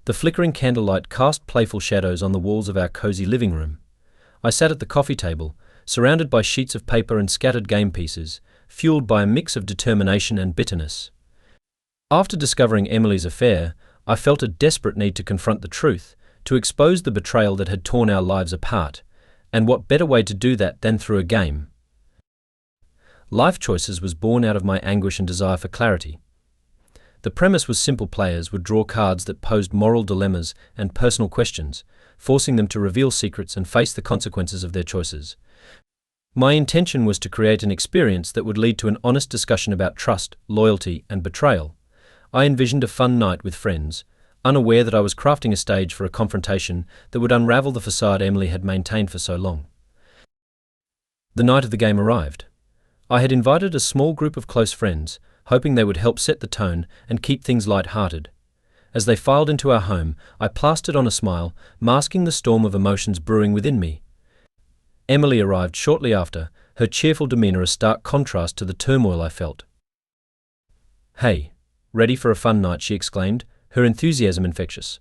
The flickering candlelight cast playful shadows on the walls of our cozy living room. I sat at the coffee table, surrounded by sheets of paper and scattered game pieces, fueled by a mix of determination and bitterness. After discovering Emily's affair, I felt a desperate need to confront the truth, to expose the betrayal that had torn our lives apart, and what better way to do that than through a game? Life Choices was born out of my anguish and desire for clarity. The premise was simple: players would draw cards that posed moral dilemmas and personal questions, forcing them to reveal secrets and face the consequences of their choices. My intention was to create an experience that would lead to an honest discussion about trust, loyalty, and betrayal. I envisioned a fun night with friends, unaware that I was crafting a stage for a confrontation that would unravel the facade Emily had maintained for so long. The night of the game arrived. I had invited a small group of close friends, hoping they would help set the tone and keep things light-hearted. As they filed into our home, I plastered on a smile, masking the storm of emotions brewing within me. Emily arrived shortly after, her cheerful demeanor a stark contrast to the turmoil I felt. "Hey, ready for a fun night?" she exclaimed, her enthusiasm infectious.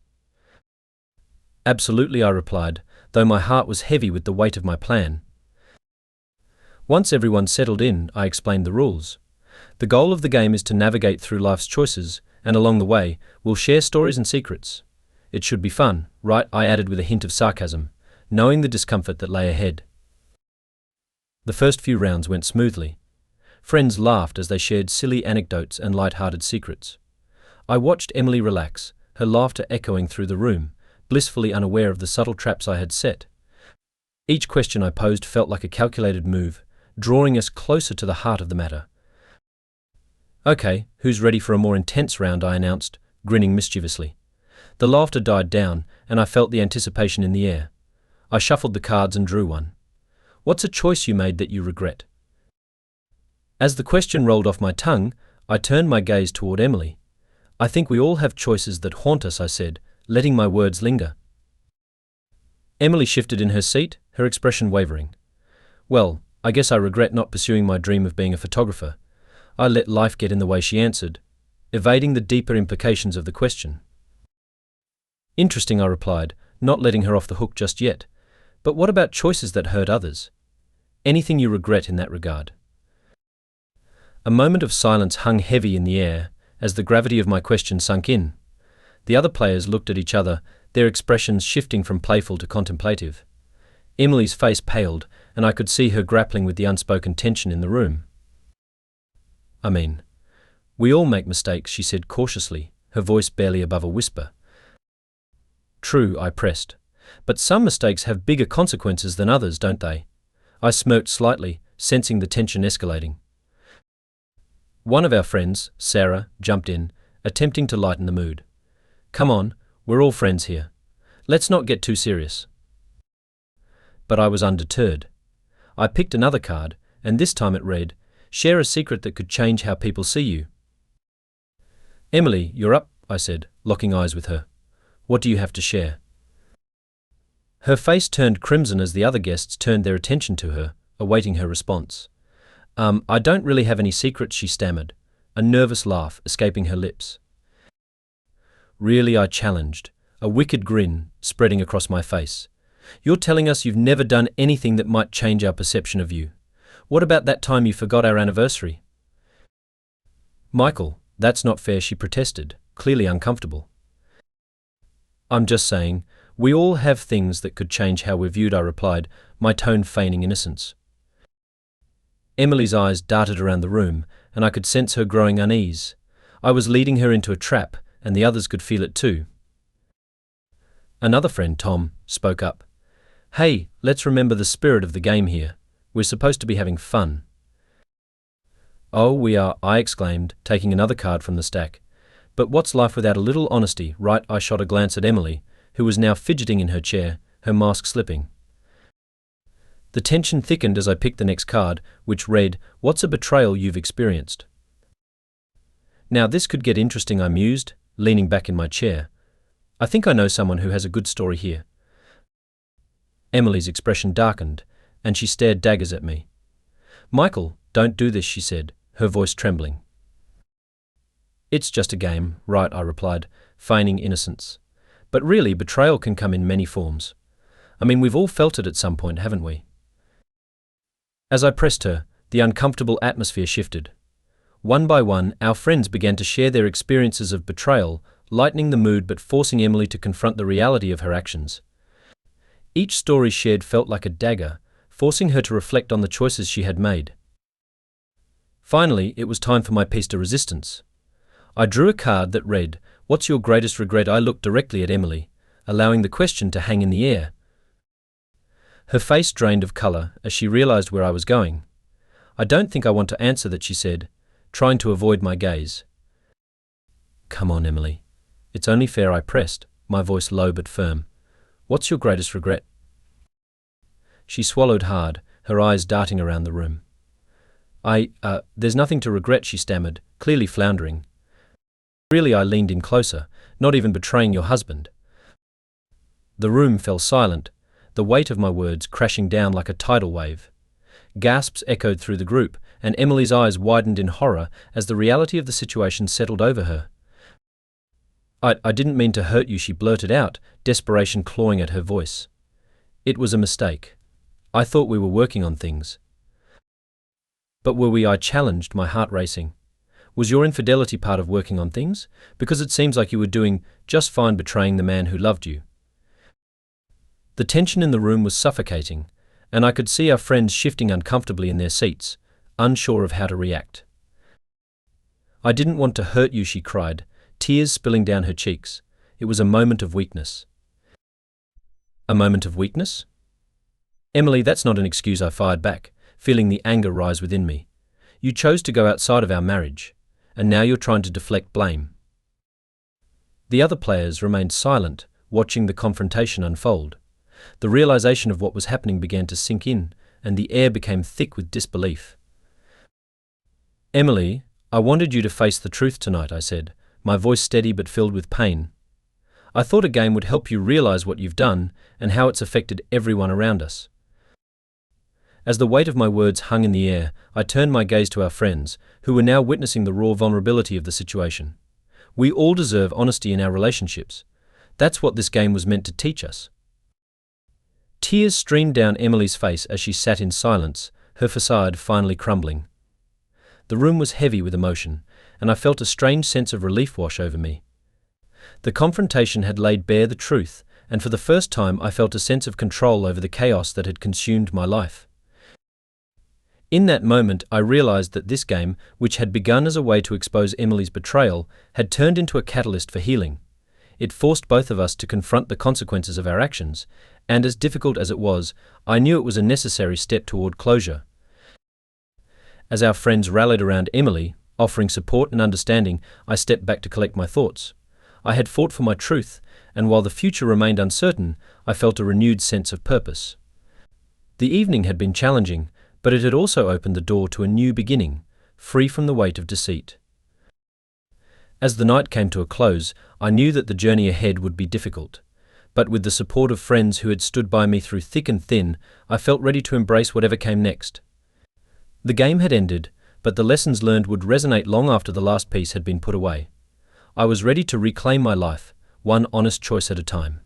"Absolutely," I replied, though my heart was heavy with the weight of my plan. Once everyone settled in, I explained the rules. The goal of the game is to navigate through life's choices, and along the way, we'll share stories and secrets. It should be fun, right? I added with a hint of sarcasm, knowing the discomfort that lay ahead. The first few rounds went smoothly. Friends laughed as they shared silly anecdotes and light-hearted secrets. I watched Emily relax, her laughter echoing through the room, blissfully unaware of the subtle traps I had set. Each question I posed felt like a calculated move, drawing us closer to the heart of the matter. "Okay, who's ready for a more intense round?" I announced, grinning mischievously. The laughter died down, and I felt the anticipation in the air. I shuffled the cards and drew one. "What's a choice you made that you regret?" As the question rolled off my tongue, I turned my gaze toward Emily. "I think we all have choices that haunt us," I said, letting my words linger. Emily shifted in her seat, her expression wavering. "Well, I guess I regret not pursuing my dream of being a photographer. I let life get in the way," she answered, evading the deeper implications of the question. "Interesting," I replied, not letting her off the hook just yet. "But what about choices that hurt others? Anything you regret in that regard?" A moment of silence hung heavy in the air as the gravity of my question sunk in. The other players looked at each other, their expressions shifting from playful to contemplative. Emily's face paled, and I could see her grappling with the unspoken tension in the room. "I mean, we all make mistakes," she said cautiously, her voice barely above a whisper. "True," I pressed, "but some mistakes have bigger consequences than others, don't they?" I smirked slightly, sensing the tension escalating. One of our friends, Sarah, jumped in, attempting to lighten the mood. "Come on, we're all friends here. Let's not get too serious." But I was undeterred. I picked another card, and this time it read, "Share a secret that could change how people see you." "Emily, you're up," I said, locking eyes with her. "What do you have to share?" Her face turned crimson as the other guests turned their attention to her, awaiting her response. I don't really have any secrets," she stammered, a nervous laugh escaping her lips. "Really?" I challenged, a wicked grin spreading across my face. "You're telling us you've never done anything that might change our perception of you? What about that time you forgot our anniversary?" "Michael, that's not fair," she protested, clearly uncomfortable. "I'm just saying, we all have things that could change how we're viewed," I replied, my tone feigning innocence. Emily's eyes darted around the room, and I could sense her growing unease. I was leading her into a trap, and the others could feel it too. Another friend, Tom, spoke up. "Hey, let's remember the spirit of the game here. We're supposed to be having fun." "Oh, we are," I exclaimed, taking another card from the stack. "But what's life without a little honesty, right?" I shot a glance at Emily, who was now fidgeting in her chair, her mask slipping. The tension thickened as I picked the next card, which read, "What's a betrayal you've experienced?" "Now this could get interesting," I mused, leaning back in my chair. "I think I know someone who has a good story here." Emily's expression darkened, and she stared daggers at me. "Michael, don't do this," she said, her voice trembling. "It's just a game, right?" I replied, feigning innocence. But really, betrayal can come in many forms. I mean, we've all felt it at some point, haven't we? As I pressed her, the uncomfortable atmosphere shifted. One by one, our friends began to share their experiences of betrayal, lightening the mood but forcing Emily to confront the reality of her actions. Each story shared felt like a dagger, forcing her to reflect on the choices she had made. Finally, it was time for my piece de resistance. I drew a card that read, "What's your greatest regret?" I looked directly at Emily, allowing the question to hang in the air. Her face drained of color as she realized where I was going. "I don't think I want to answer that," she said, trying to avoid my gaze. "Come on, Emily. It's only fair," I pressed, my voice low but firm. "What's your greatest regret?" She swallowed hard, her eyes darting around the room. There's nothing to regret," she stammered, clearly floundering. "Really," I leaned in closer, "not even betraying your husband." The room fell silent, the weight of my words crashing down like a tidal wave. Gasps echoed through the group, and Emily's eyes widened in horror as the reality of the situation settled over her. I didn't mean to hurt you," she blurted out, desperation clawing at her voice. "It was a mistake. I thought we were working on things." "But were we?" I challenged, my heart racing. "Was your infidelity part of working on things? Because it seems like you were doing just fine betraying the man who loved you." The tension in the room was suffocating, and I could see our friends shifting uncomfortably in their seats, unsure of how to react. "I didn't want to hurt you," she cried, tears spilling down her cheeks. It was a moment of weakness. "A moment of weakness?" "Emily, that's not an excuse," I fired back, feeling the anger rise within me. "You chose to go outside of our marriage, and now you're trying to deflect blame." The other players remained silent, watching the confrontation unfold. The realization of what was happening began to sink in, and the air became thick with disbelief. "Emily, I wanted you to face the truth tonight," I said, my voice steady but filled with pain. "I thought a game would help you realize what you've done and how it's affected everyone around us." As the weight of my words hung in the air, I turned my gaze to our friends, who were now witnessing the raw vulnerability of the situation. We all deserve honesty in our relationships. That's what this game was meant to teach us. Tears streamed down Emily's face as she sat in silence, her facade finally crumbling. The room was heavy with emotion, and I felt a strange sense of relief wash over me. The confrontation had laid bare the truth, and for the first time I felt a sense of control over the chaos that had consumed my life. In that moment, I realized that this game, which had begun as a way to expose Emily's betrayal, had turned into a catalyst for healing. It forced both of us to confront the consequences of our actions, and as difficult as it was, I knew it was a necessary step toward closure. As our friends rallied around Emily, offering support and understanding, I stepped back to collect my thoughts. I had fought for my truth, and while the future remained uncertain, I felt a renewed sense of purpose. The evening had been challenging, but it had also opened the door to a new beginning, free from the weight of deceit. As the night came to a close, I knew that the journey ahead would be difficult. But with the support of friends who had stood by me through thick and thin, I felt ready to embrace whatever came next. The game had ended, but the lessons learned would resonate long after the last piece had been put away. I was ready to reclaim my life, one honest choice at a time.